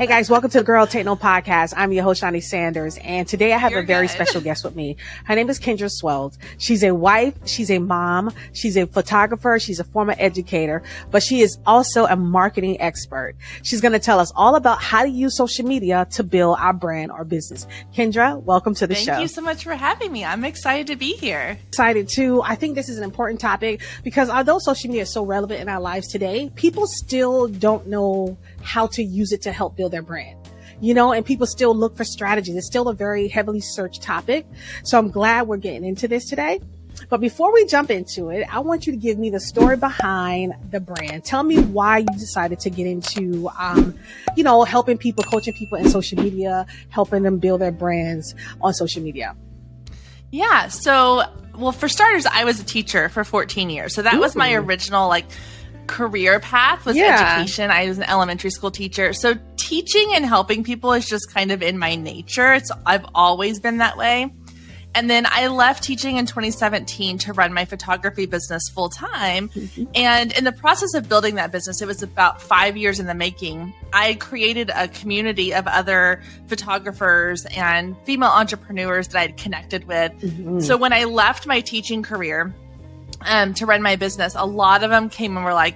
Hey guys, welcome to the Girl Take No podcast. I'm your host, Shani Sanders, and today I have a very special guest with me. Her name is Kendra Swalls. She's a wife, she's a mom, she's a photographer, she's a former educator, but she is also a marketing expert. She's going to tell us all about how to use social media to build our brand or business. Kendra, welcome to the show. Thank you so much for having me. I'm excited to be here. Excited too. I think this is an important topic because although social media is so relevant in our lives today, people still don't know how to use it to help build their brand, and people still look for strategies. It's still a very heavily searched topic. So I'm glad we're getting into this today. But before we jump into it, I want you to give me the story behind the brand. Tell me why you decided to get into, helping people, coaching people in social media, helping them build their brands on social media. Yeah. So, for starters, I was a teacher for 14 years. So that was my original, career path was education. I was an elementary school teacher. So teaching and helping people is just kind of in my nature. I've always been that way. And then I left teaching in 2017 to run my photography business full time. Mm-hmm. And in the process of building that business, it was about 5 years in the making. I created a community of other photographers and female entrepreneurs that I'd connected with. Mm-hmm. So when I left my teaching career, to run my business, a lot of them came and were like,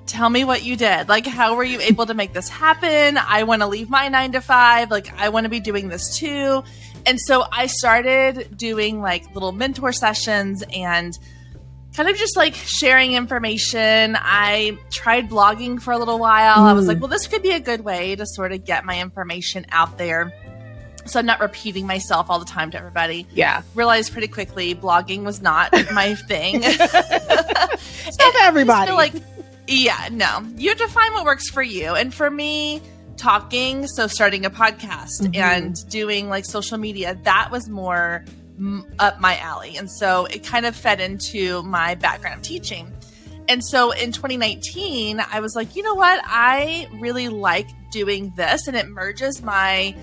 tell me what you did. How were you able to make this happen? I want to leave my 9 to 5. I want to be doing this too. And so I started doing little mentor sessions and kind of just sharing information. I tried blogging for a little while. I was like, well, this could be a good way to sort of get my information out there, so I'm not repeating myself all the time to everybody. Yeah. Realized pretty quickly blogging was not my thing. It's not for everybody. You have to find what works for you. And for me, talking, so starting a podcast and doing social media, that was more up my alley. And so it kind of fed into my background of teaching. And so in 2019, I was like, you know what? I really like doing this, and it merges my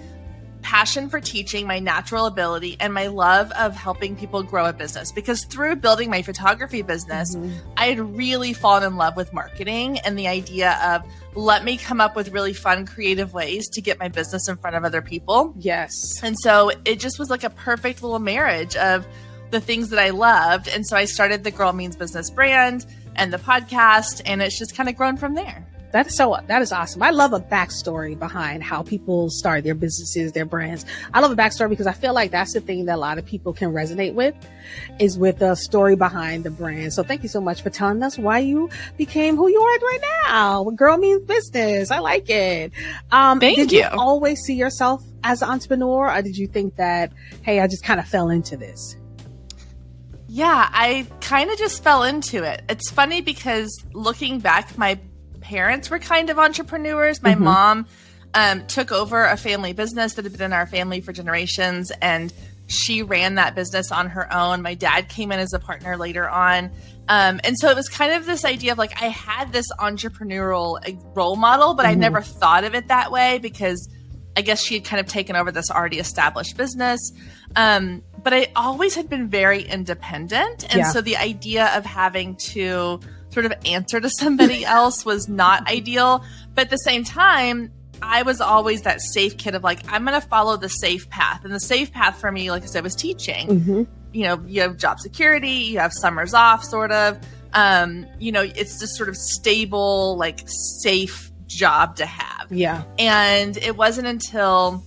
passion for teaching, my natural ability, and my love of helping people grow a business. Because through building my photography business, I had really fallen in love with marketing and the idea of let me come up with really fun, creative ways to get my business in front of other people. Yes. And so it just was a perfect little marriage of the things that I loved. And so I started the Girl Means Business brand and the podcast, and it's just kind of grown from there. That is awesome. I love a backstory behind how people start their businesses, their brands. I love a backstory because I feel like that's the thing that a lot of people can resonate with, is with the story behind the brand. So thank you so much for telling us why you became who you are right now with Girl Means Business. I like it. Did you always see yourself as an entrepreneur, or did you think that, hey, I just kind of fell into this? Yeah, I kind of just fell into it. It's funny because looking back, my parents were kind of entrepreneurs. My mom took over a family business that had been in our family for generations, and she ran that business on her own. My dad came in as a partner later on. And so it was kind of this idea of I had this entrepreneurial role model, but I never thought of it that way because I guess she had kind of taken over this already established business. But I always had been very independent. And so the idea of having to sort of answer to somebody else was not ideal. But at the same time, I was always that safe kid of I'm going to follow the safe path. And the safe path for me, like I said, was teaching. You have job security, you have summers off sort of, it's this sort of stable, safe job to have. Yeah. And it wasn't until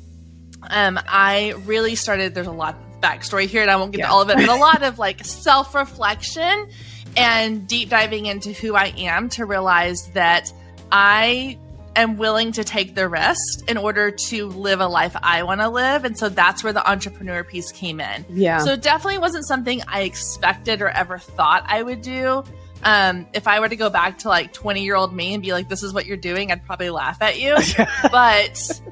I really started, there's a lot of backstory here and I won't get to all of it, but a lot of self-reflection and deep diving into who I am to realize that I am willing to take the risk in order to live a life I want to live. And so that's where the entrepreneur piece came in. Yeah. So it definitely wasn't something I expected or ever thought I would do. If I were to go back to 20-year-old me and be like, this is what you're doing, I'd probably laugh at you. But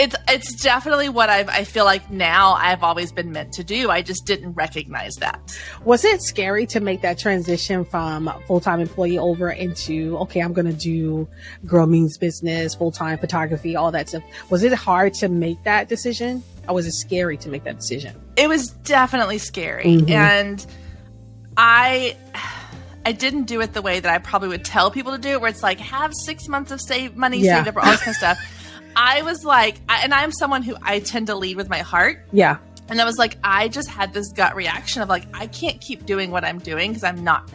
it's definitely what I feel like now I've always been meant to do. I just didn't recognize that. Was it scary to make that transition from full-time employee over into, okay, I'm going to do Girl Means Business, full-time photography, all that stuff? Was it hard to make that decision, or was it scary to make that decision? It was definitely scary. And I didn't do it the way that I probably would tell people to do it, where it's have 6 months of money saved up or all this kind of stuff. I was like, and I'm someone who I tend to lead with my heart. Yeah. And I was like, I just had this gut reaction of like, I can't keep doing what I'm doing because I'm not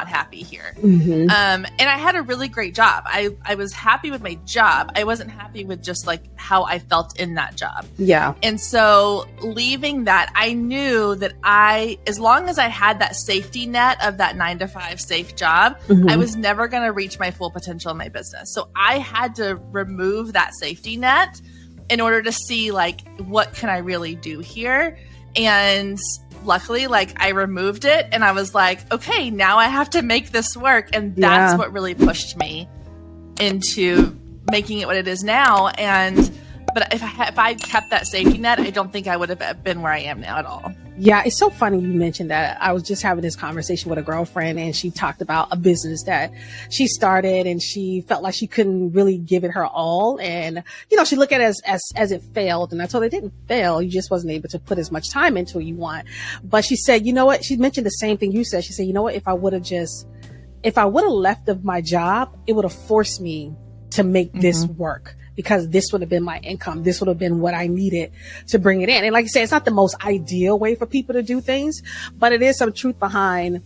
happy here. Mm-hmm. And I had a really great job. I was happy with my job. I wasn't happy with just like how I felt in that job. Yeah. And so leaving that, I knew that as long as I had that safety net of that 9-to-5 safe job, mm-hmm. I was never going to reach my full potential in my business. So I had to remove that safety net in order to see like, what can I really do here? And luckily, like I removed it and I was like, okay, now I have to make this work. And that's what really pushed me into making it what it is now. But if I kept that safety net, I don't think I would have been where I am now at all. Yeah, it's so funny you mentioned that. I was just having this conversation with a girlfriend and she talked about a business that she started and she felt like she couldn't really give it her all. And, you know, she looked at it as it failed. And I told her it didn't fail. You just wasn't able to put as much time into it you want. But she said, you know what? She mentioned the same thing you said. She said, you know what? If I would have left of my job, it would have forced me to make this work. Because this would have been my income. This would have been what I needed to bring it in. And like you said, it's not the most ideal way for people to do things, but it is some truth behind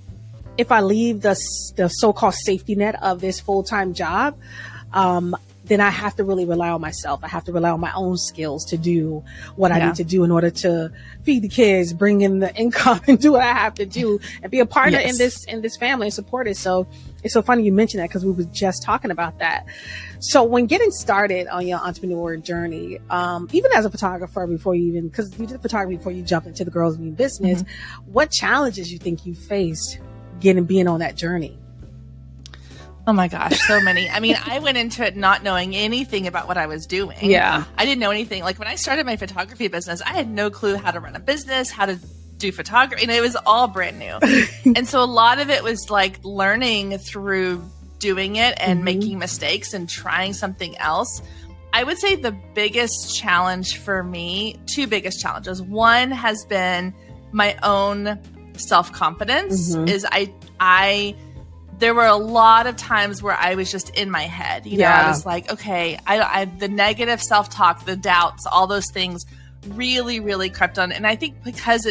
if I leave the so-called safety net of this full-time job, then I have to really rely on myself. I have to rely on my own skills to do what I need to do in order to feed the kids, bring in the income and do what I have to do and be a partner in this family and support it. So it's so funny you mentioned that because we were just talking about that. So when getting started on your entrepreneur journey, even as a photographer because you did photography before you jumped into the Girls Mean Business, what challenges you think you faced being on that journey? Oh my gosh, so many. I mean, I went into it not knowing anything about what I was doing. Yeah. I didn't know anything. Like when I started my photography business, I had no clue how to run a business, how to do photography. And it was all brand new. And so a lot of it was like learning through doing it and making mistakes and trying something else. I would say the biggest challenge for me, two biggest challenges. One has been my own self-confidence is there were a lot of times where I was just in my head. You know, I was like, okay, the negative self-talk, the doubts, all those things really, really crept on. And I think because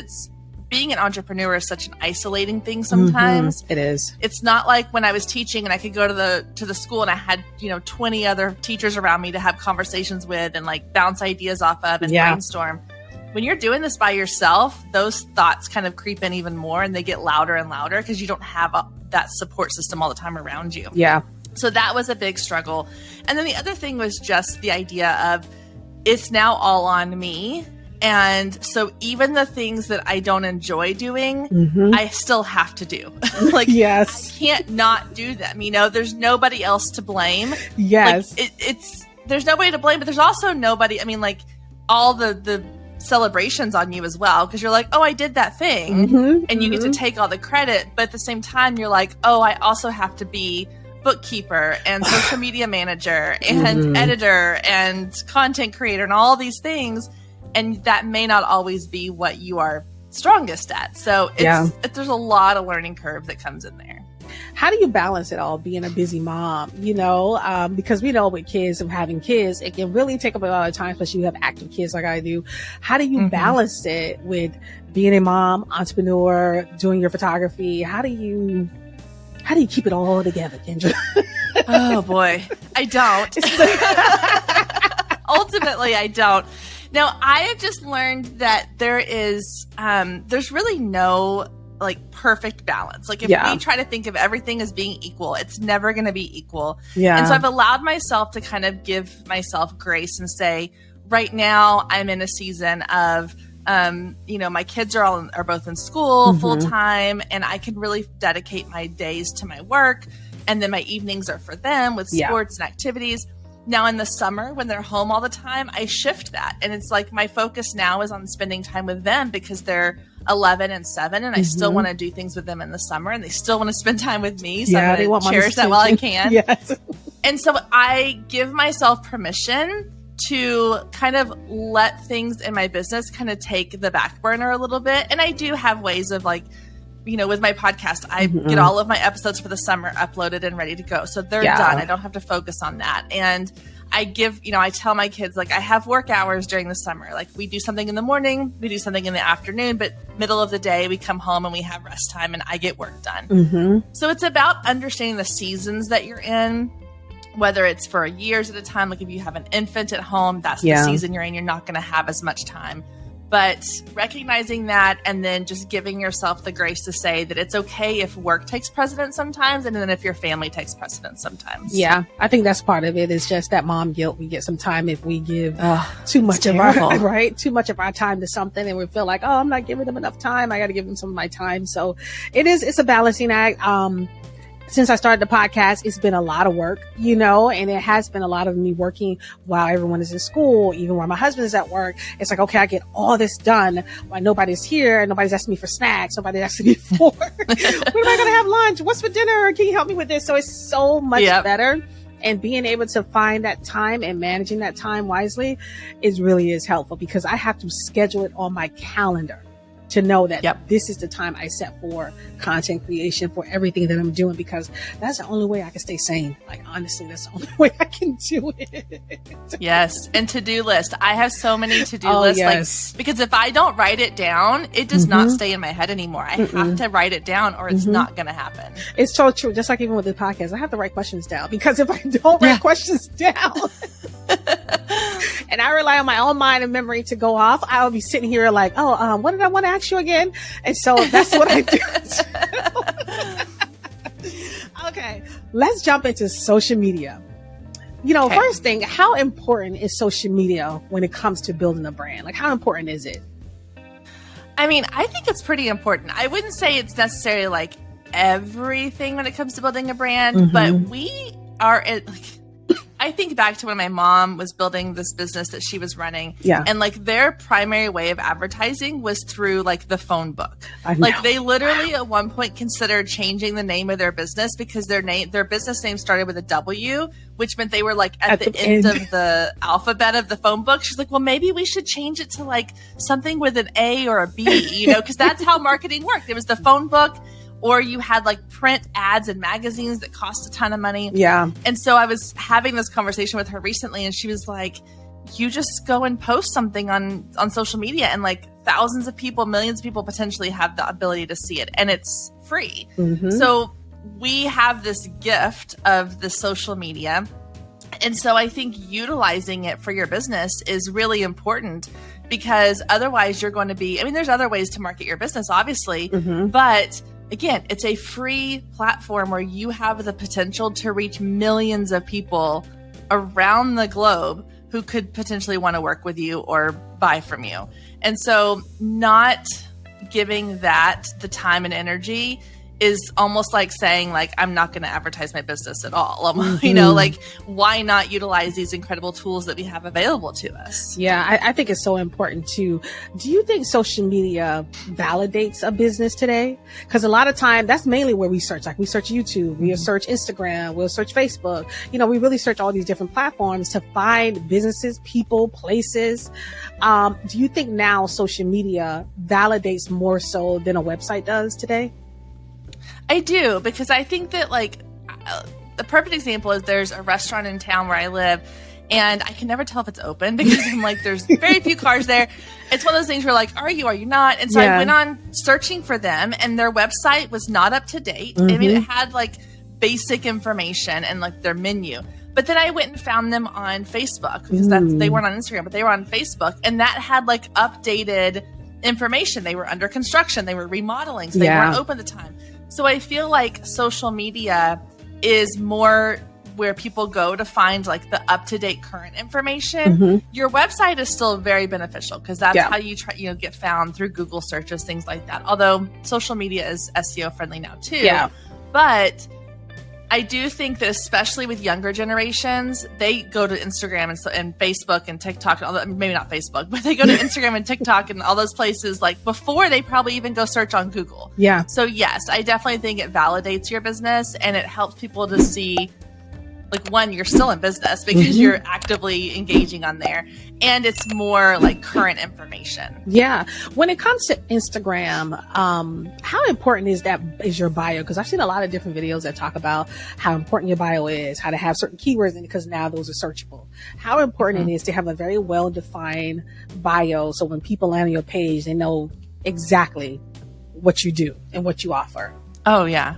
being an entrepreneur is such an isolating thing sometimes. It is. It's not like when I was teaching and I could go to the school and I had, 20 other teachers around me to have conversations with and like bounce ideas off of and brainstorm. When you're doing this by yourself, those thoughts kind of creep in even more and they get louder and louder because you don't have that support system all the time around you. Yeah. So that was a big struggle. And then the other thing was just the idea of it's now all on me. And so even the things that I don't enjoy doing, I still have to do. Like, I can't not do them. There's nobody else to blame. Yes. Like, there's nobody to blame, but there's also nobody. I mean, like all the celebrations on you as well, because you're like, oh, I did that thing, and you get to take all the credit, but at the same time you're like, oh, I also have to be bookkeeper and social media manager and editor and content creator and all these things, and that may not always be what you are strongest at. So there's a lot of learning curve that comes in there. How do you balance it all, being a busy mom, because we know with kids and having kids, it can really take up a lot of time, especially you have active kids like I do. How do you balance it with being a mom, entrepreneur, doing your photography? How do you keep it all together, Kendra? Oh boy, I don't. Ultimately, I don't. Now, I have just learned that there's really no like perfect balance. Like if we try to think of everything as being equal, it's never going to be equal. Yeah. And so I've allowed myself to kind of give myself grace and say, right now I'm in a season of, my kids are both in school full time, and I can really dedicate my days to my work. And then my evenings are for them with sports and activities. Now in the summer, when they're home all the time, I shift that. And it's like my focus now is on spending time with them because they're 11 and 7, and I still want to do things with them in the summer, and they still want to spend time with me. So I'm going to cherish that while I can. Yes. And so I give myself permission to kind of let things in my business kind of take the back burner a little bit. And I do have ways of like, with my podcast, I get all of my episodes for the summer uploaded and ready to go. So they're done. I don't have to focus on that. And I tell my kids, like, I have work hours during the summer. Like, we do something in the morning, we do something in the afternoon, but middle of the day, we come home and we have rest time and I get work done. Mm-hmm. So it's about understanding the seasons that you're in, whether it's for years at a time. Like, if you have an infant at home, that's the season you're in. You're not going to have as much time. But recognizing that, and then just giving yourself the grace to say that it's okay if work takes precedence sometimes, and then if your family takes precedence sometimes. Yeah, I think that's part of it. It's just that mom guilt. We get some time if we give too much of our too much of our time to something, and we feel like, oh, I'm not giving them enough time. I got to give them some of my time. So it's a balancing act. Since I started the podcast, it's been a lot of work, and it has been a lot of me working while everyone is in school, even while my husband is at work. It's like, okay, I get all this done while nobody's here. Nobody's asking me for snacks. Nobody's asking me for, when am I going to have lunch? What's for dinner? Can you help me with this? So it's so much better. And being able to find that time and managing that time wisely really is helpful, because I have to schedule it on my calendar to know that this is the time I set for content creation, for everything that I'm doing, because that's the only way I can stay sane. Like, honestly, that's the only way I can do it. Yes. And to-do list. I have so many to-do lists. Yes. Like, because if I don't write it down, it does not stay in my head anymore. I have to write it down or it's not going to happen. It's so true. Just like even with the podcast, I have to write questions down, because if I don't write questions down and I rely on my own mind and memory to go off, I'll be sitting here like, what did I want to ask you again? And so that's what I do. Okay, let's jump into social media. First thing, how important is social media when it comes to building a brand? Like, how important is it? I mean, I think it's pretty important. I wouldn't say it's necessarily like everything when it comes to building a brand, but we are I think back to when my mom was building this business that she was running. Yeah. And like their primary way of advertising was through like the phone book. Like they literally at one point considered changing the name of their business because their business name started with a W, which meant they were like at the end of the alphabet of the phone book. She's like, well, maybe we should change it to like something with an A or a B, because that's how marketing worked. It was the phone book. Or you had like print ads and magazines that cost a ton of money. Yeah. And so I was having this conversation with her recently, and she was like, you just go and post something on social media, and like thousands of people, millions of people potentially have the ability to see it, and it's free. Mm-hmm. So we have this gift of the social media. And so I think utilizing it for your business is really important, because otherwise you're going to be, there's other ways to market your business, obviously, but again, it's a free platform where you have the potential to reach millions of people around the globe who could potentially want to work with you or buy from you. And so not giving that the time and energy is almost like saying like, I'm not going to advertise my business at all. Like why not utilize these incredible tools that we have available to us? Yeah, I think it's so important too. Do you think social media validates a business today? Because a lot of time that's mainly where we search. Like we search YouTube, we'll search Instagram, we'll search Facebook. We really search all these different platforms to find businesses, people, places. Do you think now social media validates more so than a website does today? I do, because I think that like the perfect example is there's a restaurant in town where I live, and I can never tell if it's open because I'm like, there's very few cars there. It's one of those things where like, are you not? And so I went on searching for them, and their website was not up to date. It had like basic information and like their menu. But then I went and found them on Facebook, because they weren't on Instagram, but they were on Facebook, and that had like updated information. They were under construction. They were remodeling. So they weren't open at the time. So I feel like social media is more where people go to find like the up-to-date current information. Your website is still very beneficial, because that's how you try, get found through Google searches, things like that. Although social media is SEO friendly now too. Yeah. But I do think that especially with younger generations, they go to Instagram and Facebook and TikTok, maybe not Facebook, but they go to Instagram and TikTok and all those places like before they probably even go search on Google. Yeah. So yes, I definitely think it validates your business, and it helps people to see like, one, you're still in business because you're actively engaging on there, and it's more like current information. Yeah. When it comes to Instagram, how important is your bio? Because I've seen a lot of different videos that talk about how important your bio is, how to have certain keywords in it, because now those are searchable. How important it is to have a very well-defined bio, so when people land on your page, they know exactly what you do and what you offer. Oh, yeah.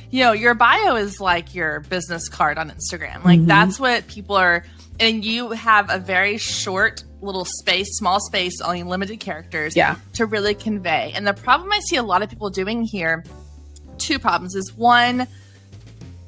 You know, your bio is like your business card on Instagram. Like that's what people are, and you have a very short little space, small space, only limited characters to really convey. And the problem I see a lot of people doing here, two problems is, one,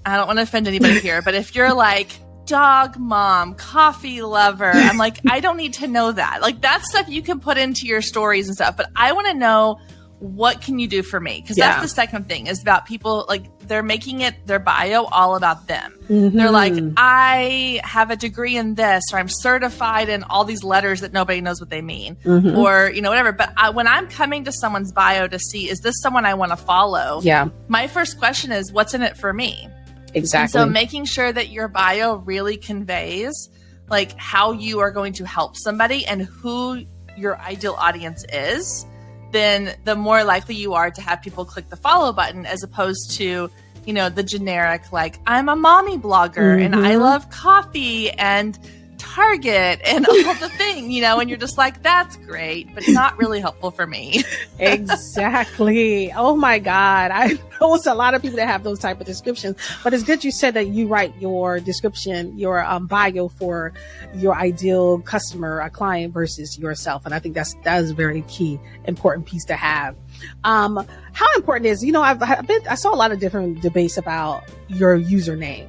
I don't want to offend anybody here, but if you're like dog mom, coffee lover, I'm like, I don't need to know that. Like that's stuff you can put into your stories and stuff, but I want to know, what can you do for me? Because that's the second thing, is about people, like, they're making it their bio all about them. They're like, I have a degree in this, or I'm certified in all these letters that nobody knows what they mean, or, you know, whatever. But when I'm coming to someone's bio to see, is this someone I want to follow? My first question is, what's in it for me? Exactly. And so making sure that your bio really conveys like how you are going to help somebody and who your ideal audience is, then the more likely you are to have people click the follow button, as opposed to, you know, the generic, like, I'm a mommy blogger and I love coffee and Target and all the thing, you know, and you're just like, that's great, but not really helpful for me. Exactly. Oh my God. I know it's a lot of people that have those type of descriptions, but it's good you said that you write your description, your bio for your ideal customer, a client, versus yourself. And I think that is a very key, important piece to have. How important is, you know, I saw a lot of different debates about your username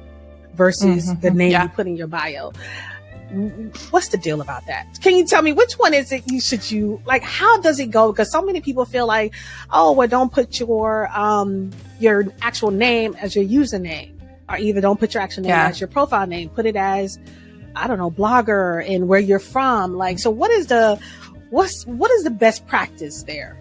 versus the name you put in your bio. What's the deal about that? Can you tell me which one is it you like, how does it go? Because so many people feel like, oh, well, don't put your actual name as your username, or either don't put your actual name as your profile name, put it as, I don't know, blogger and where you're from. Like, so what is the best practice there?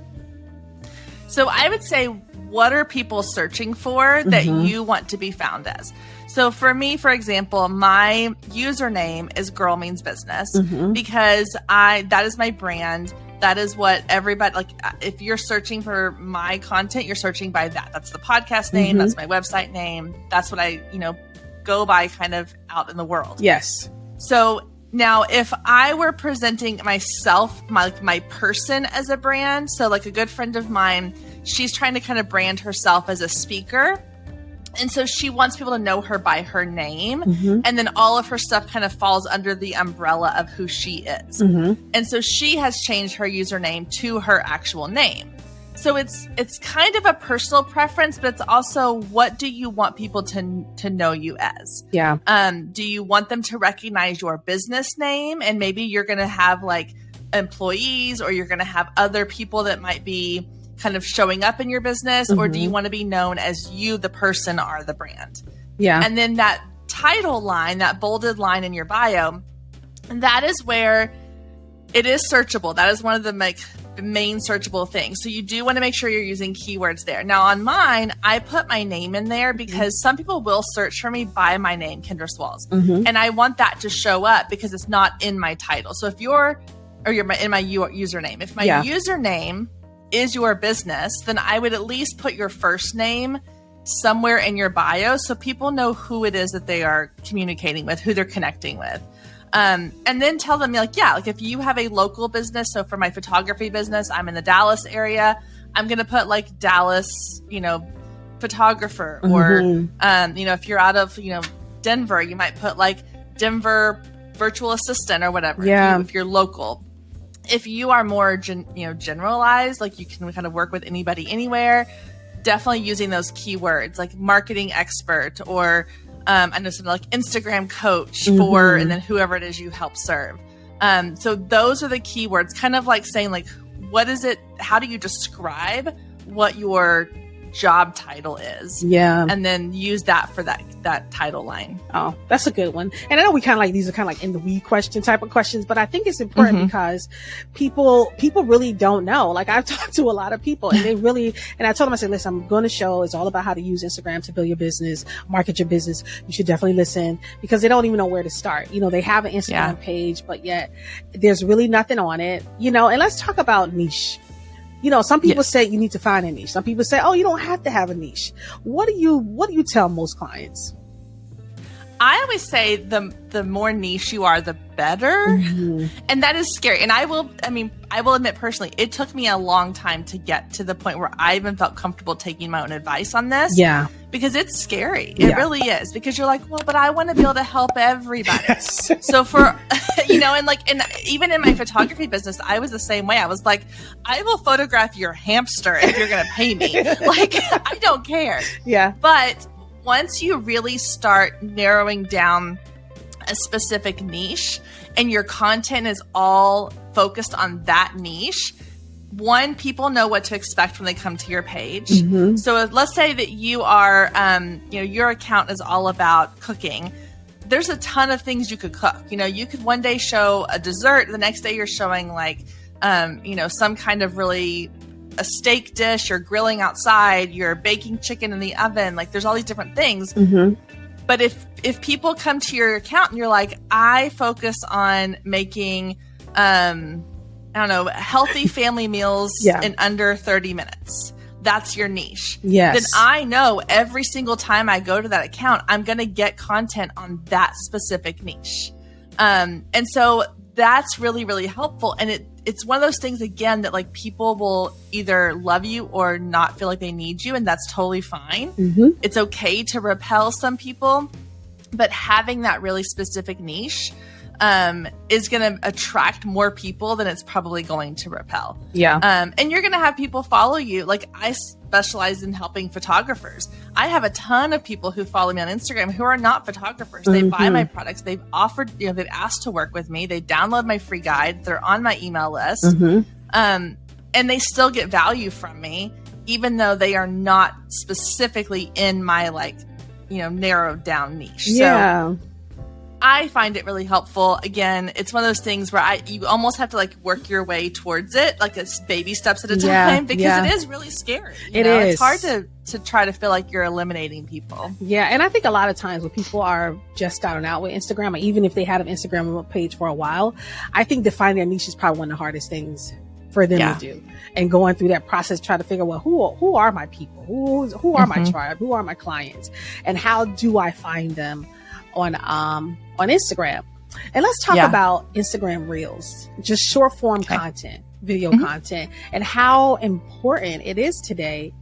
So I would say, what are people searching for that you want to be found as? So for me, for example, my username is Girl Means Business because that is my brand. That is what everybody, like, if you're searching for my content, you're searching by that. That's the podcast name. That's my website name. That's what I, you know, go by kind of out in the world. Yes. So now if I were presenting myself, my person as a brand, so like a good friend of mine, she's trying to kind of brand herself as a speaker. And so she wants people to know her by her name. And then all of her stuff kind of falls under the umbrella of who she is. And so she has changed her username to her actual name. So it's kind of a personal preference, but it's also, what do you want people to know you as? Do you want them to recognize your business name? And maybe you're going to have like employees, or you're going to have other people that might be kind of showing up in your business, or do you want to be known as you, the person, are the brand? And then that title line, that bolded line in your bio, that is where it is searchable. That is one of the main searchable things. So you do want to make sure you're using keywords there. Now on mine, I put my name in there because some people will search for me by my name, Kendra Swalls. And I want that to show up because it's not in my title. So if you're in my username, if my username is your business, then I would at least put your first name somewhere in your bio so people know who it is that they are communicating with, who they're connecting with. And then tell them, like, if you have a local business, so for my photography business, I'm in the Dallas area, I'm going to put like Dallas, you know, photographer, or, you know, if you're out of, you know, Denver, you might put like Denver virtual assistant or whatever. If you're local. If you are more, generalized, like you can kind of work with anybody, anywhere, definitely using those keywords like marketing expert, or I know something like Instagram coach for, and then whoever it is you help serve. So those are the keywords, kind of like saying like, what is it? How do you describe what your job title is. Yeah. And then use that for that title line. Oh, that's a good one. And I know these are kind of like in the weed question type of questions, but I think it's important because people really don't know. Like I've talked to a lot of people and I told them, I said, listen, I'm going to show, it's all about how to use Instagram to build your business, market your business. You should definitely listen, because they don't even know where to start. They have an Instagram page, but yet there's really nothing on it, and let's talk about niche. Some people say you need to find a niche. Some people say, oh, you don't have to have a niche. What do you tell most clients? I always say the more niche you are, the better. And that is scary. And I will admit personally, it took me a long time to get to the point where I even felt comfortable taking my own advice on this. Yeah. Because it's scary. It really is. Because you're like, well, but I want to be able to help everybody. Yes. So for, and even in my photography business, I was the same way. I was like, I will photograph your hamster if you're going to pay me. I don't care. Yeah. But once you really start narrowing down a specific niche and your content is all focused on that niche, one, people know what to expect when they come to your page. So let's say that you are, your account is all about cooking. There's a ton of things you could cook. You could one day show a dessert. The next day you're showing some kind of really a steak dish, you're grilling outside, you're baking chicken in the oven. There's all these different things. But if people come to your account and you're like, I focus on making, healthy family meals in under 30 minutes. That's your niche. Yes. Then I know every single time I go to that account, I'm going to get content on that specific niche. And so that's really, really helpful. And it's one of those things, again, that people will either love you or not feel like they need you. And that's totally fine. It's okay to repel some people, but having that really specific niche is going to attract more people than it's probably going to repel. Yeah. And you're going to have people follow you. I specialize in helping photographers. I have a ton of people who follow me on Instagram who are not photographers. They buy my products. They've offered, they've asked to work with me. They download my free guide. They're on my email list. And they still get value from me, even though they are not specifically in my narrowed down niche. Yeah. So I find it really helpful. Again, it's one of those things where you almost have to work your way towards it, it's baby steps at a time, because it is really scary. It is. It's hard to try to feel like you're eliminating people. Yeah, and I think a lot of times when people are just starting out with Instagram, or even if they had an Instagram page for a while, I think defining their niche is probably one of the hardest things for them to do. And going through that process, try to figure out, well, who are my people? Who are my tribe? Who are my clients? And how do I find them on Instagram? And let's talk about Instagram Reels, just short form content, video content, and how important it is today.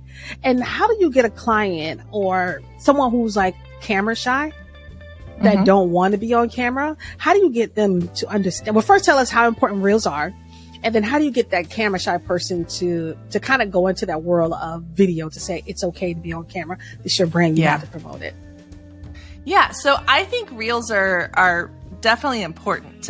And how do you get a client or someone who's camera shy, that don't want to be on camera? How do you get them to understand? Well, first tell us how important Reels are. And then how do you get that camera shy person to kind of go into that world of video, to say it's okay to be on camera? It's your brand. You have to promote it. Yeah. So I think Reels are definitely important.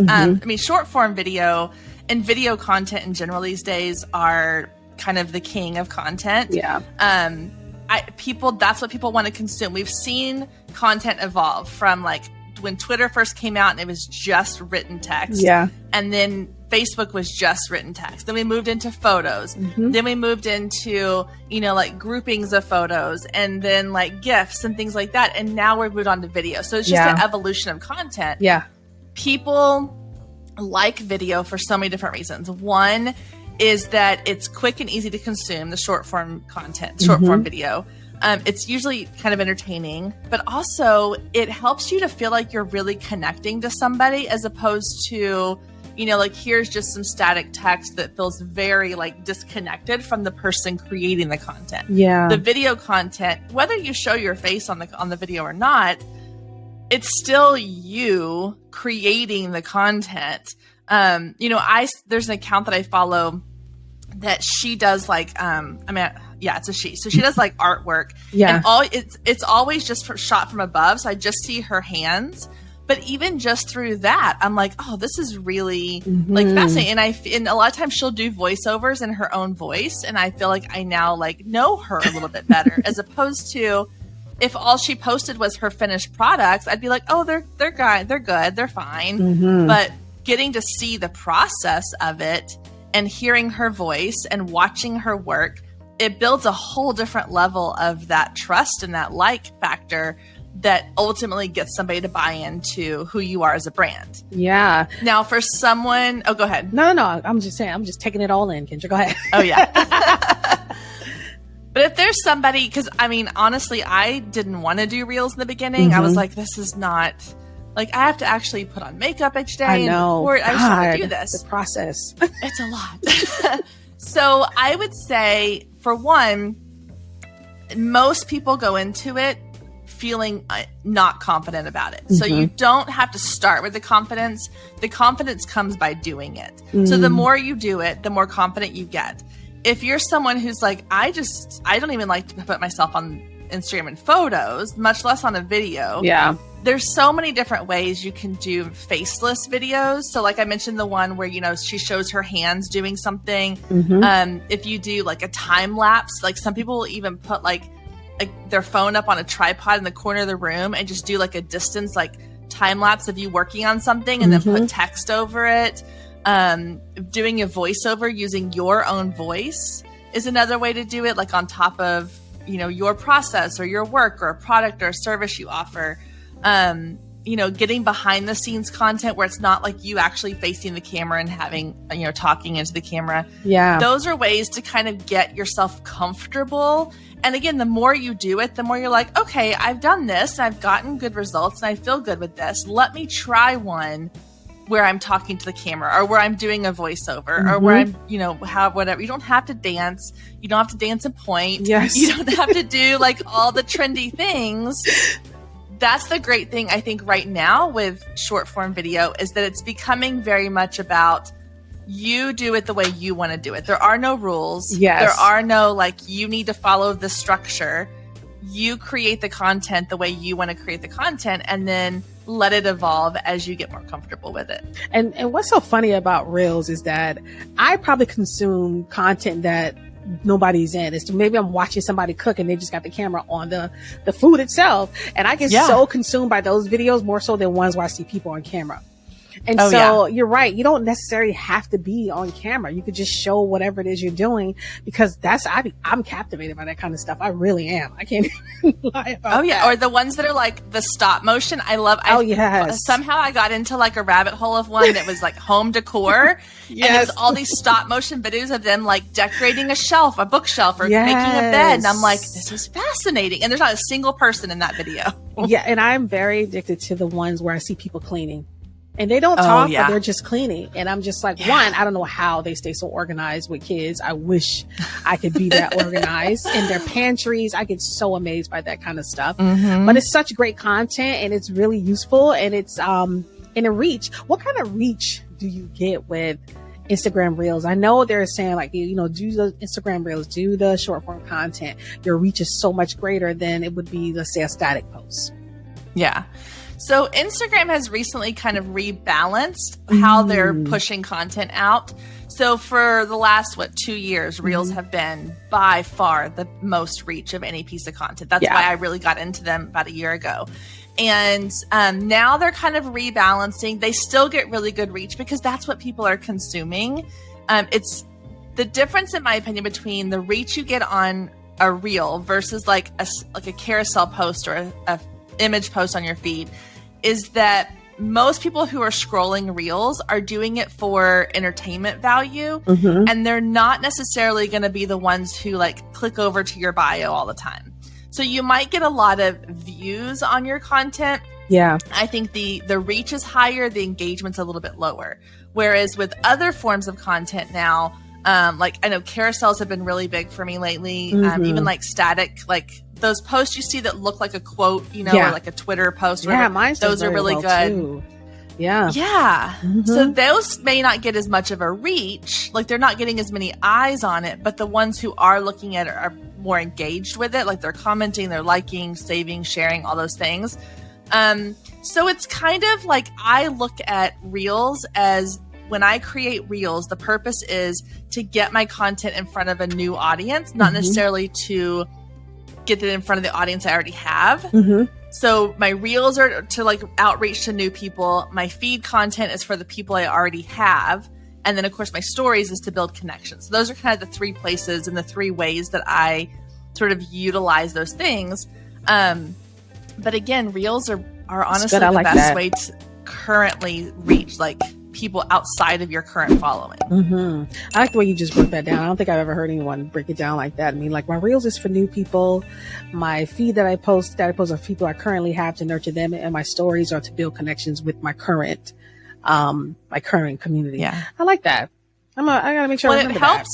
Short form video and video content in general these days are kind of the king of content. Yeah. That's what people want to consume. We've seen content evolve from when Twitter first came out and it was just written text. Yeah. And then Facebook was just written text. Then we moved into photos. Then we moved into, groupings of photos, and then GIFs and things like that. And now we've moved on to video. So it's just an evolution of content. Yeah. People like video for so many different reasons. One is that it's quick and easy to consume, the short form content, short form video. It's usually kind of entertaining, but also it helps you to feel like you're really connecting to somebody, as opposed to, here's just some static text that feels very disconnected from the person creating the content. Yeah. The video content, whether you show your face on the video or not, it's still you creating the content. There's an account that I follow that she does it's a she. So she does artwork. Yeah. And it's always just shot from above. So I just see her hands, But even just through that, I'm like, oh, this is really like fascinating. And a lot of times she'll do voiceovers in her own voice. And I feel like I now like know her a little bit better, as opposed to if all she posted was her finished products, I'd be like, oh, they're good. They're fine. But getting to see the process of it and hearing her voice and watching her work, it builds a whole different level of that trust and that like factor that ultimately gets somebody to buy into who you are as a brand. Yeah. Now for someone, go ahead. No. I'm just saying, I'm just taking it all in, Kendra. Go ahead. Oh yeah. But if there's somebody, because I mean, honestly, I didn't want to do reels in the beginning. I was like, this is not, like, I have to actually put on makeup each day. I know. I just want to do this. The process. It's a lot. So I would say, for one, most people go into it feeling not confident about it. So you don't have to start with the confidence. The confidence comes by doing it. So the more you do it, the more confident you get. If you're someone who's like, I don't even like to put myself on Instagram in photos, much less on a video. Yeah. There's so many different ways you can do faceless videos. So like I mentioned the one where, you know, she shows her hands doing something. If you do like a time lapse, like some people will even put like their phone up on a tripod in the corner of the room and just do like a distance, like time lapse of you working on something and then put text over it. Doing a voiceover using your own voice is another way to do it, like on top of, you know, your process or your work or a product or a service you offer. You know, getting behind the scenes content where it's not like you actually facing the camera and having, you know, talking into the camera. Yeah. Those are ways to kind of get yourself comfortable. And again, the more you do it, the more you're like, okay, I've done this and I've gotten good results and I feel good with this. Let me try one where I'm talking to the camera or where I'm doing a voiceover or where I'm, you know, whatever. You don't have to dance. You don't have to dance and point. Yes. You don't have to do like all the trendy things. That's the great thing, I think, right now with short form video is that it's becoming very much about you do it the way you want to do it. There are no rules. Yes. There are no, like, you need to follow the structure. You create the content the way you want to create the content and then let it evolve as you get more comfortable with it. And what's so funny about Reels is that I probably consume content that nobody's in. It's maybe I'm watching somebody cook and they just got the camera on the food itself. And I get so consumed by those videos more so than ones where I see people on camera. And you're right. You don't necessarily have to be on camera. You could just show whatever it is you're doing because I'm captivated by that kind of stuff. I really am. I can't even lie about that. Or the ones that are like the stop motion. Somehow I got into like a rabbit hole of one that was like home decor. And it was all these stop motion videos of them like decorating a shelf, a bookshelf or making a bed. And I'm like, this is fascinating. And there's not a single person in that video. Yeah. And I'm very addicted to the ones where I see people cleaning. And they don't talk, but they're just cleaning. And I'm just like, one, I don't know how they stay so organized with kids. I wish I could be that organized in their pantries. I get so amazed by that kind of stuff. But it's such great content and it's really useful and it's in a reach. What kind of reach do you get with Instagram Reels? I know they're saying like, you know, do the Instagram Reels, do the short form content. Your reach is so much greater than it would be, let's say, a static post. Yeah. So Instagram has recently kind of rebalanced how they're pushing content out. So for the last, 2 years, Reels have been by far the most reach of any piece of content. That's why I really got into them about a year ago. And now they're kind of rebalancing. They still get really good reach because that's what people are consuming. It's the difference, in my opinion, between the reach you get on a Reel versus like a carousel post or a image post on your feed is that most people who are scrolling Reels are doing it for entertainment value and they're not necessarily going to be the ones who like click over to your bio all the time. So you might get a lot of views on your content. Yeah. I think the reach is higher, the engagement's a little bit lower. Whereas with other forms of content now, like I know carousels have been really big for me lately. Even like static, like those posts you see that look like a quote, you know, or like a Twitter post. Yeah, mine's those are really good. Too. Yeah. Yeah. So those may not get as much of a reach. Like they're not getting as many eyes on it, but the ones who are looking at it are more engaged with it. Like they're commenting, they're liking, saving, sharing, all those things. So it's kind of like I look at Reels as when I create Reels, the purpose is to get my content in front of a new audience, not necessarily to get it in front of the audience I already have. So my Reels are to like outreach to new people. My feed content is for the people I already have. And then, of course, my stories is to build connections. So those are kind of the three places and the three ways that I sort of utilize those things. But again, Reels are honestly the best way to currently reach like people outside of your current following. I like the way you just broke that down. I don't think I've ever heard anyone break it down like that. I mean, like my Reels is for new people. My feed that I post are people I currently have to nurture them, and my stories are to build connections with my current community. Yeah, I like that. I gotta make sure. Well, I remember that.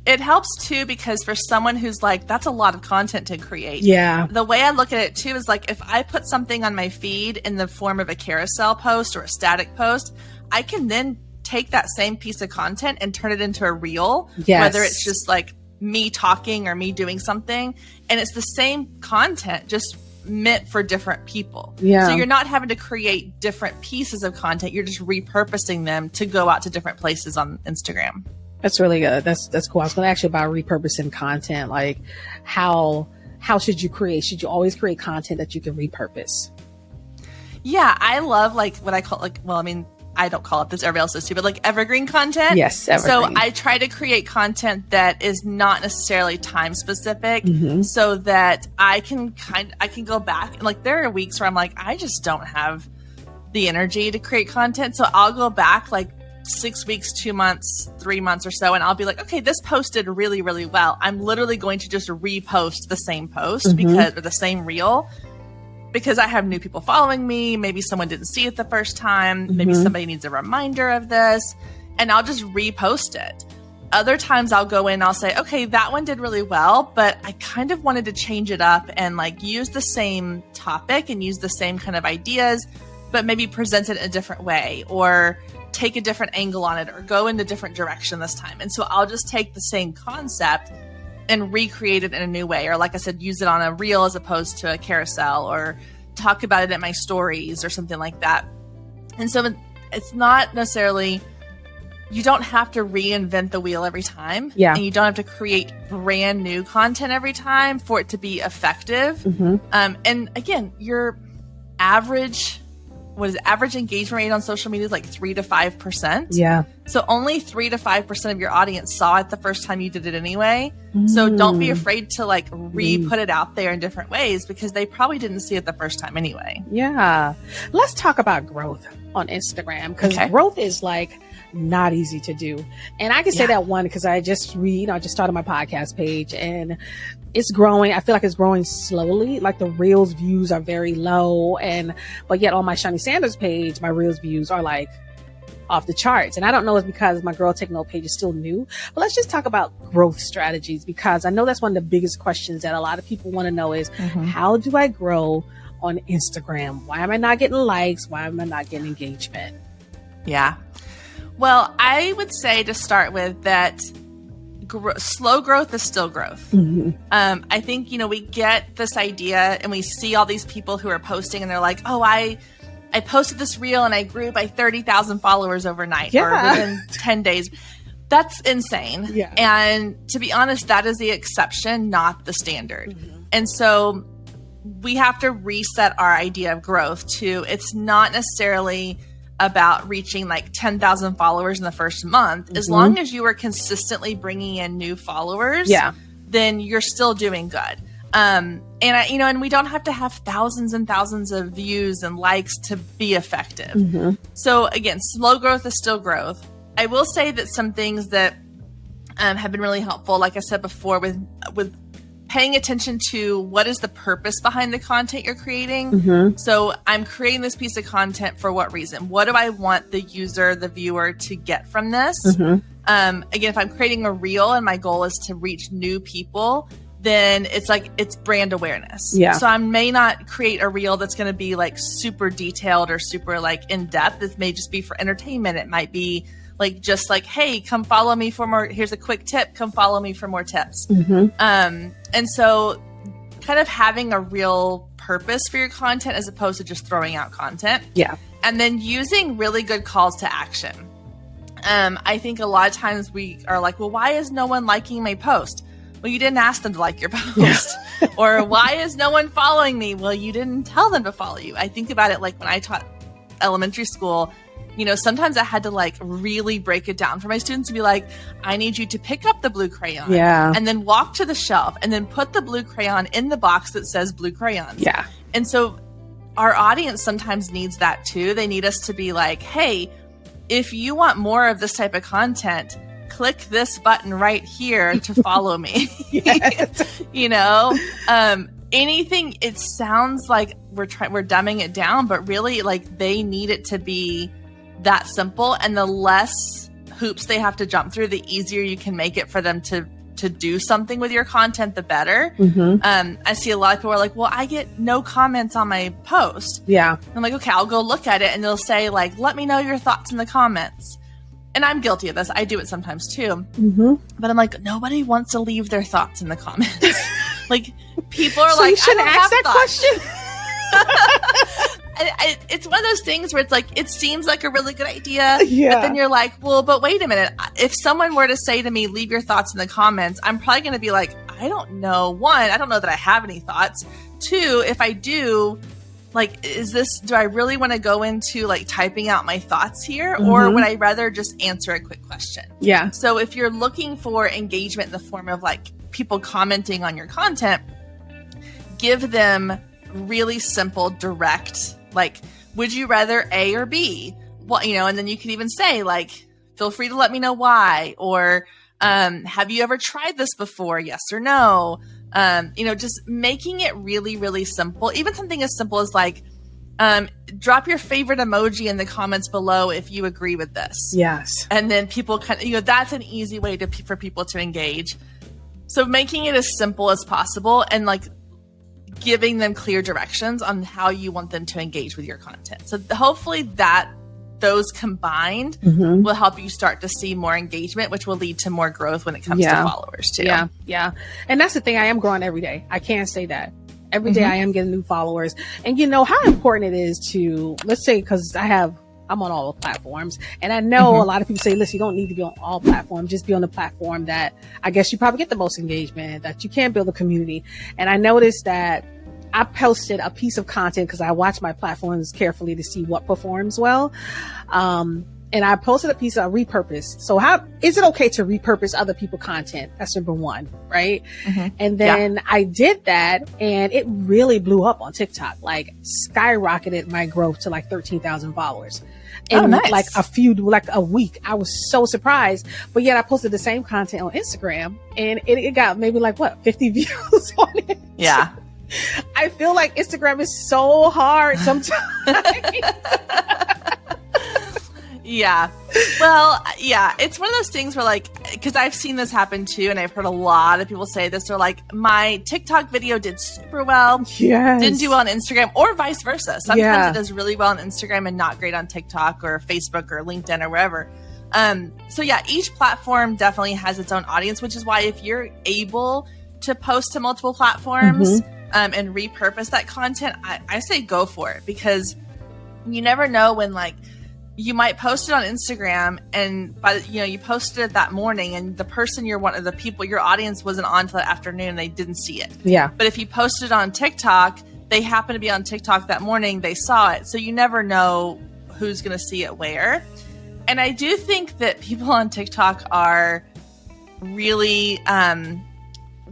It helps too, because for someone who's like, that's a lot of content to create. Yeah. The way I look at it too is like, if I put something on my feed in the form of a carousel post or a static post, I can then take that same piece of content and turn it into a reel, whether it's just like me talking or me doing something. And it's the same content, just meant for different people. Yeah. So you're not having to create different pieces of content. You're just repurposing them to go out to different places on Instagram. That's really good. That's cool. I was going to ask you about repurposing content. Like how should you create? Should you always create content that you can repurpose? Yeah. I love like what I call like, well, I mean, I don't call it this, everybody else does too, but like evergreen content. Yes, evergreen. So I try to create content that is not necessarily time specific, so that I can go back and like there are weeks where I'm like, I just don't have the energy to create content. So I'll go back like 6 weeks, 2 months, 3 months or so, and I'll be like, okay, this posted really, really well. I'm literally going to just repost the same post or the same reel, because I have new people following me. Maybe someone didn't see it the first time. Maybe somebody needs a reminder of this, and I'll just repost it. Other times I'll go in and I'll say, okay, that one did really well, but I kind of wanted to change it up and like use the same topic and use the same kind of ideas, but maybe present it in a different way or take a different angle on it or go in a different direction this time. And so I'll just take the same concept and recreate it in a new way. Or like I said, use it on a reel as opposed to a carousel, or talk about it in my stories or something like that. And so it's not necessarily, you don't have to reinvent the wheel every time. Yeah. And you don't have to create brand new content every time for it to be effective. And again, your average engagement rate on social media is like 3 to 5%. Yeah. So only 3 to 5% of your audience saw it the first time you did it anyway. So don't be afraid to like put it out there in different ways, because they probably didn't see it the first time anyway. Yeah. Let's talk about growth on Instagram, because growth is like not easy to do. And I can say that one, because I just started my podcast page and it's growing. I feel like it's growing slowly. Like the Reels views are very low, but yet on my Shani Sanders page, my Reels views are like off the charts. And I don't know if it's because my Girl Take Note page is still new, but let's just talk about growth strategies, because I know that's one of the biggest questions that a lot of people want to know is how do I grow on Instagram? Why am I not getting likes? Why am I not getting engagement? Yeah. Well, I would say to start with that slow growth is still growth. I think, we get this idea and we see all these people who are posting and they're like, oh, I posted this reel and I grew by 30,000 followers overnight or within 10 days. That's insane. Yeah. And to be honest, that is the exception, not the standard. And so we have to reset our idea of growth to, it's not necessarily about reaching like 10,000 followers in the first month. As long as you are consistently bringing in new followers, then you're still doing good. And we don't have to have thousands and thousands of views and likes to be effective. So again, slow growth is still growth. I will say that some things that have been really helpful, like I said before, with paying attention to what is the purpose behind the content you're creating. So I'm creating this piece of content for what reason? What do I want the user, the viewer to get from this? Again, if I'm creating a reel and my goal is to reach new people, then it's brand awareness. Yeah. So I may not create a reel that's going to be like super detailed or super like in depth. It may just be for entertainment. It might be just like, hey, come follow me for more. Here's a quick tip. Come follow me for more tips. And so kind of having a real purpose for your content as opposed to just throwing out content. Yeah. And then using really good calls to action. I think a lot of times we are like, well, why is no one liking my post? Well, you didn't ask them to like your post. Or why is no one following me? Well, you didn't tell them to follow you. I think about it like when I taught elementary school, you know, sometimes I had to like really break it down for my students to be like, I need you to pick up the blue crayon and then walk to the shelf and then put the blue crayon in the box that says blue crayons. Yeah. And so our audience sometimes needs that too. They need us to be like, hey, if you want more of this type of content, click this button right here to follow me. You know, anything, it sounds like we're dumbing it down, but really like they need it to be that simple. And the less hoops they have to jump through, the easier you can make it for them to do something with your content, the better. I see a lot of people are like, well, I get no comments on my post. Yeah. I'm like, okay, I'll go look at it. And they'll say like, let me know your thoughts in the comments. And I'm guilty of this. I do it sometimes too. But I'm like, nobody wants to leave their thoughts in the comments. Like people are so like, you shouldn't ask that question. It's one of those things where it's like, it seems like a really good idea, but then you're like, well, but wait a minute. If someone were to say to me, leave your thoughts in the comments, I'm probably going to be like, I don't know. One, I don't know that I have any thoughts. Two, if I do, like, do I really want to go into like typing out my thoughts here? Or would I rather just answer a quick question? Yeah. So if you're looking for engagement in the form of like people commenting on your content, give them really simple, direct, like, would you rather A or B? Well, you know, and then you can even say like, feel free to let me know why, or have you ever tried this before? Yes or no. You know, just making it really, really simple. Even something as simple as like, drop your favorite emoji in the comments below if you agree with this. Yes. And then people kind of, you know, that's an easy way for people to engage. So making it as simple as possible and like giving them clear directions on how you want them to engage with your content. So hopefully those combined will help you start to see more engagement, which will lead to more growth when it comes to followers too. Yeah. And that's the thing. I am growing every day. I can't say that. Every day I am getting new followers. And you know how important it is to, let's say, because I'm on all the platforms, and I know a lot of people say, listen, you don't need to be on all platforms, just be on the platform that I guess you probably get the most engagement, that you can build a community. And I noticed that I posted a piece of content because I watch my platforms carefully to see what performs well. And I posted a piece of repurposed. So how is it okay to repurpose other people's content? That's number one, right? And then I did that and it really blew up on TikTok, like skyrocketed my growth to like 13,000 followers. And like a week, I was so surprised. But yet I posted the same content on Instagram and it got maybe like 50 views on it. Yeah. I feel like Instagram is so hard sometimes. Yeah. Well, yeah, it's one of those things where like, because I've seen this happen too, and I've heard a lot of people say this. They're like, my TikTok video did super well. Didn't do well on Instagram, or vice versa. Sometimes it does really well on Instagram and not great on TikTok or Facebook or LinkedIn or wherever. So yeah, each platform definitely has its own audience, which is why if you're able to post to multiple platforms and repurpose that content, I say go for it, because you never know when like, you might post it on Instagram and you posted it that morning and the person one of the people, your audience wasn't on till that afternoon and they didn't see it. Yeah. But if you posted it on TikTok, they happen to be on TikTok that morning, they saw it. So you never know who's going to see it where. And I do think that people on TikTok are really,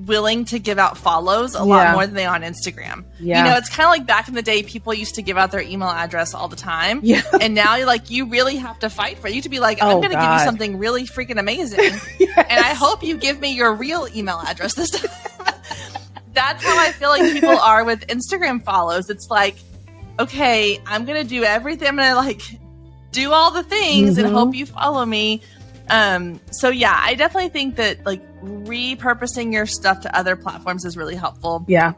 willing to give out follows a lot more than they are on Instagram. You know, it's kind of like back in the day, people used to give out their email address all the time. And now you really have to fight for it. You have to be like, I'm going to give you something really freaking amazing. And I hope you give me your real email address this time. That's how I feel like people are with Instagram follows. It's like, okay, I'm going to do everything. I'm going to like do all the things and hope you follow me. So yeah, I definitely think that like repurposing your stuff to other platforms is really helpful. Yeah.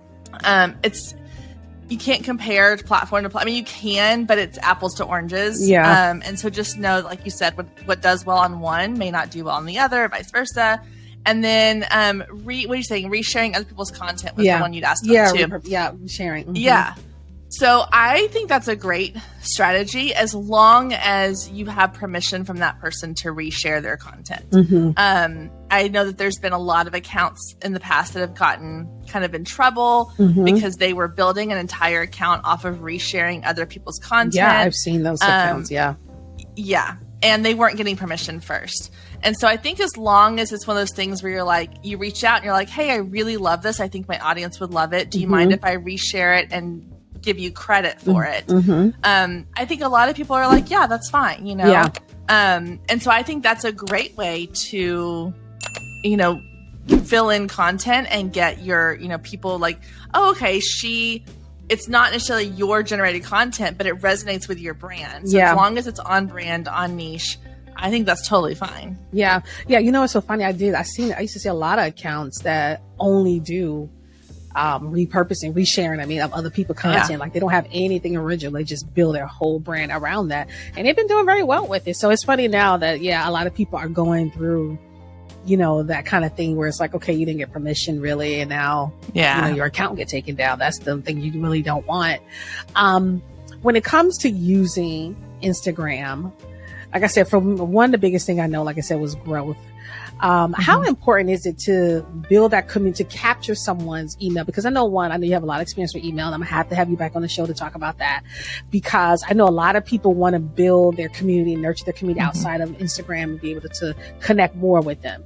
You can't compare platform to platform. I mean, you can, but it's apples to oranges. Yeah. And so just know, like you said, what does well on one may not do well on the other, vice versa. And then, what are you saying? Resharing other people's content was the one you'd asked about too. Sharing. Mm-hmm. Yeah. So I think that's a great strategy as long as you have permission from that person to reshare their content. Mm-hmm. I know that there's been a lot of accounts in the past that have gotten kind of in trouble because they were building an entire account off of resharing other people's content. Yeah, I've seen those accounts. Yeah. And they weren't getting permission first. And so I think as long as it's one of those things where you're like, you reach out and you're like, hey, I really love this. I think my audience would love it. Do you mind if I reshare it and give you credit for it? I think a lot of people are like, yeah, that's fine, you know? Yeah. And so I think that's a great way to, you know, fill in content and get your, you know, people like, oh, okay, it's not necessarily your generated content, but it resonates with your brand. So as long as it's on brand, on niche, I think that's totally fine. Yeah. You know, it's so funny. I used to see a lot of accounts that only do repurposing, resharing, of other people's content. Like they don't have anything original. They just build their whole brand around that. And they've been doing very well with it. So it's funny now that, a lot of people are going through, you know, that kind of thing where it's like, okay, you didn't get permission really. And now, you know, your account get taken down. That's the thing you really don't want. When it comes to using Instagram, like I said, from one of the biggest thing I know, like I said, was growth. How important is it to build that community, to capture someone's email? Because I know you have a lot of experience with email, and I'm gonna have to have you back on the show to talk about that, because I know a lot of people want to build their community and nurture their community outside of Instagram and be able to connect more with them.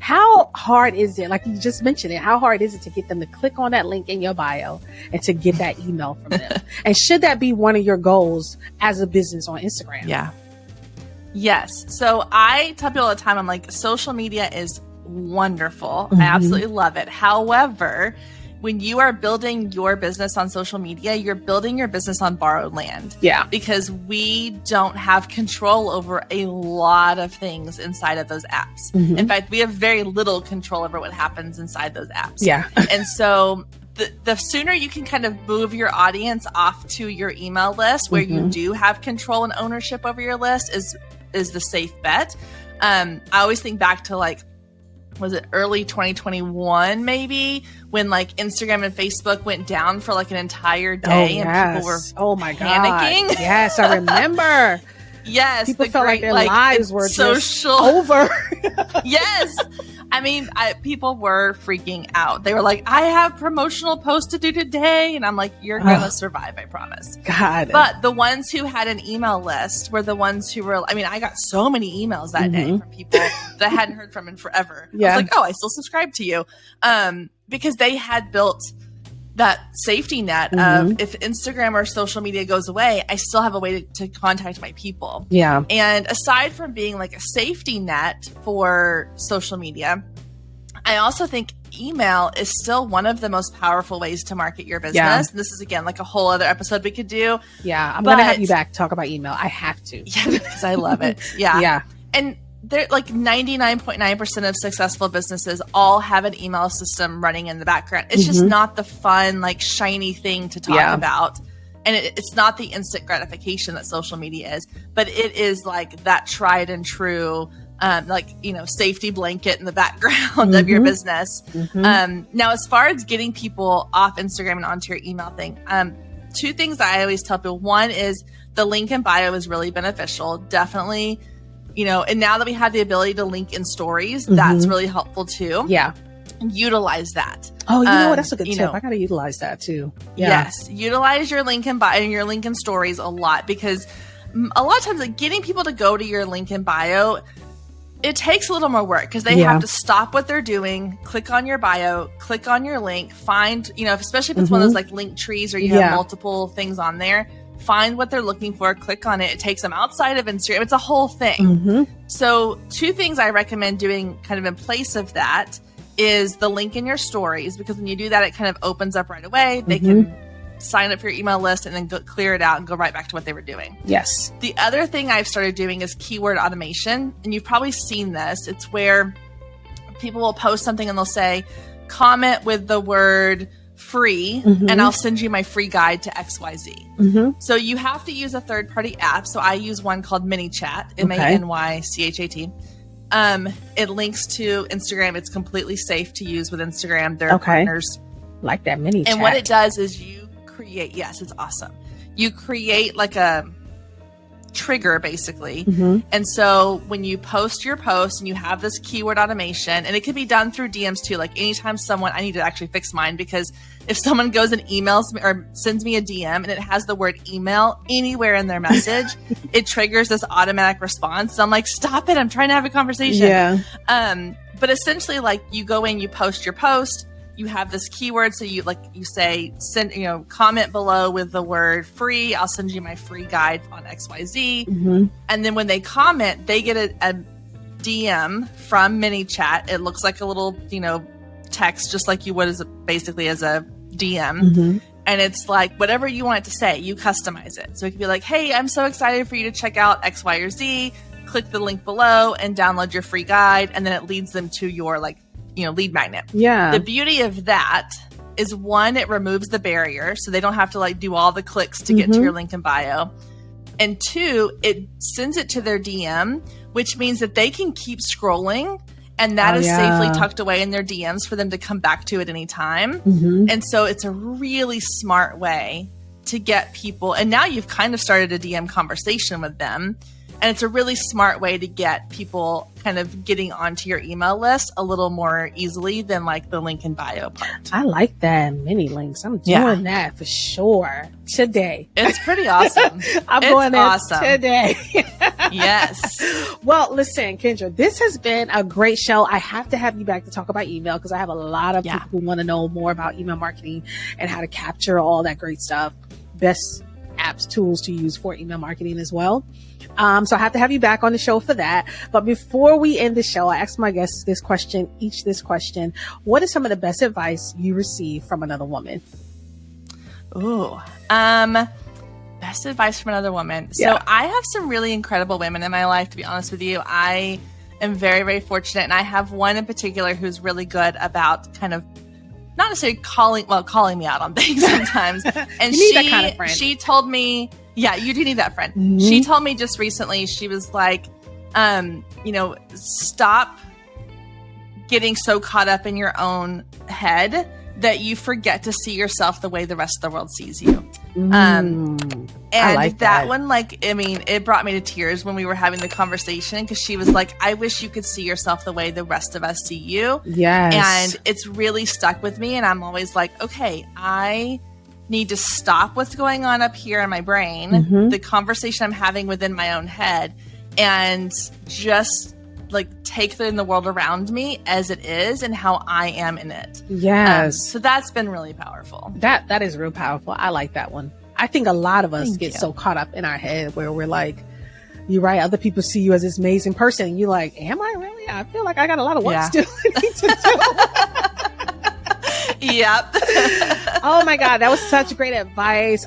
How hard is it, like you just mentioned it, how hard is it to get them to click on that link in your bio and to get that email from them? And should that be one of your goals as a business on Instagram? Yeah. Yes. So I tell people all the time, I'm like, social media is wonderful. I absolutely love it. However, when you are building your business on social media, you're building your business on borrowed land. Yeah. Because we don't have control over a lot of things inside of those apps. In fact, we have very little control over what happens inside those apps. Yeah. And so the sooner you can kind of move your audience off to your email list where you do have control and ownership over your list is the safe bet. I always think back to like, was it early 2021 maybe, when like Instagram and Facebook went down for like an entire day and people were panicking. God. Yes, I remember. Yes. People felt like their lives were just over. Yes. I mean, people were freaking out. They were like, I have promotional posts to do today. And I'm like, you're going to survive, I promise. God. But the ones who had an email list were the ones who were, I mean, I got so many emails that day from people that I hadn't heard from in forever. I was like, oh, I still subscribe to you. Because they had built that safety net of, if Instagram or social media goes away, I still have a way to contact my people. Yeah. And aside from being like a safety net for social media, I also think email is still one of the most powerful ways to market your business. Yeah. And this is, again, like a whole other episode we could do. Yeah. I'm going to have you back to talk about email. I have to. Yeah, because I love it. Yeah. Yeah. And they're like 99.9% of successful businesses all have an email system running in the background. It's just not the fun, like shiny thing to talk about. And it's not the instant gratification that social media is, but it is like that tried and true, like, you know, safety blanket in the background of your business. Now, as far as getting people off Instagram and onto your email thing, two things that I always tell people. One is the link in bio is really beneficial. Definitely. You know, and now that we have the ability to link in stories, that's really helpful too. Yeah. Utilize that. Oh, you know what? That's a good tip. I got to utilize that too. Yeah. Yes. Utilize your link in bio and your link in stories a lot, because a lot of times like getting people to go to your link in bio, it takes a little more work because they have to stop what they're doing, click on your bio, click on your link, find, you know, especially if it's one of those like link trees or you have multiple things on there. Find what they're looking for, click on it. It takes them outside of Instagram. It's a whole thing. So two things I recommend doing kind of in place of that is the link in your stories, because when you do that, it kind of opens up right away. They can sign up for your email list and then clear it out and go right back to what they were doing. Yes. The other thing I've started doing is keyword automation. And you've probably seen this. It's where people will post something and they'll say, comment with the word free and I'll send you my free guide to XYZ. So you have to use a third-party app. So I use one called ManyChat, ManyChat. It links to Instagram. It's completely safe to use with Instagram. They're partners. Like that mini chat. And what it does is you create, yes, it's awesome. You create like a trigger basically. And so when you post your post and you have this keyword automation, and it can be done through DMs too, like anytime someone, I need to actually fix mine, because if someone goes and emails me or sends me a DM and it has the word email anywhere in their message, it triggers this automatic response. So I'm like, stop it, I'm trying to have a conversation. Yeah. But essentially, like, you go in, you post your post, you have this keyword. So you say, send, comment below with the word free. I'll send you my free guide on XYZ. And then when they comment, they get a DM from ManyChat. It looks like a little, text, just like you would as a DM. And it's like, whatever you want it to say, you customize it. So it could be like, hey, I'm so excited for you to check out X, Y, or Z. Click the link below and download your free guide. And then it leads them to your lead magnet. Yeah. The beauty of that is, one, it removes the barrier, so they don't have to do all the clicks to get to your link in bio. And two, it sends it to their DM, which means that they can keep scrolling, and that is safely tucked away in their DMs for them to come back to at any time. And so it's a really smart way to get people. And now you've kind of started a DM conversation with them. And it's a really smart way to get people kind of getting onto your email list a little more easily than the link in bio part. I like that mini links. I'm doing that for sure today. It's pretty awesome. I'm going there today. Yes. Well, listen, Kendra, this has been a great show. I have to have you back to talk about email, because I have a lot of people who want to know more about email marketing and how to capture all that great stuff. Best apps, tools to use for email marketing as well. So I have to have you back on the show for that. But before we end the show, I ask my guests this question. What is some of the best advice you received from another woman? Ooh, best advice from another woman. So I have some really incredible women in my life, to be honest with you. I am very, very fortunate. And I have one in particular who's really good about kind of not necessarily calling me out on things sometimes. And you need that kind of friend. She told me, you do need that friend. She told me just recently, she was like, stop getting so caught up in your own head that you forget to see yourself the way the rest of the world sees you. And I like that one, it brought me to tears when we were having the conversation, because she was like, I wish you could see yourself the way the rest of us see you. Yes. And it's really stuck with me. And I'm always like, okay, I need to stop what's going on up here in my brain, the conversation I'm having within my own head, and just take in the world around me as it is and how I am in it. Yes. So that's been really powerful. That is real powerful. I like that one. I think a lot of us get so caught up in our head where we're like, you're right, other people see you as this amazing person, and you're like, am I really? I feel like I got a lot of work still I need to do. Yep. Oh my God, that was such great advice.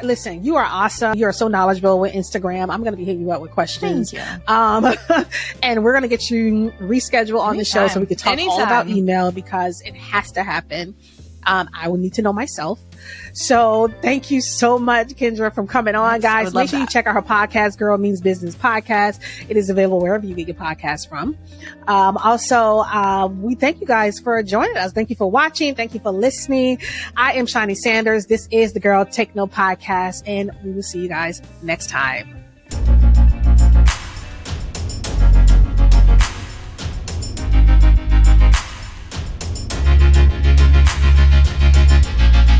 Listen, you are awesome. You are so knowledgeable with Instagram. I'm going to be hitting you up with questions. And we're going to get you rescheduled on the show so we can talk all about email, because it has to happen. I will need to know myself. So thank you so much, Kendra, for coming on, guys. Make sure you check out her podcast, Girl Means Business Podcast. It is available wherever you get your podcasts from. We thank you guys for joining us. Thank you for watching. Thank you for listening. I am Shani Sanders. This is the Girl Take No Podcast, and we will see you guys next time.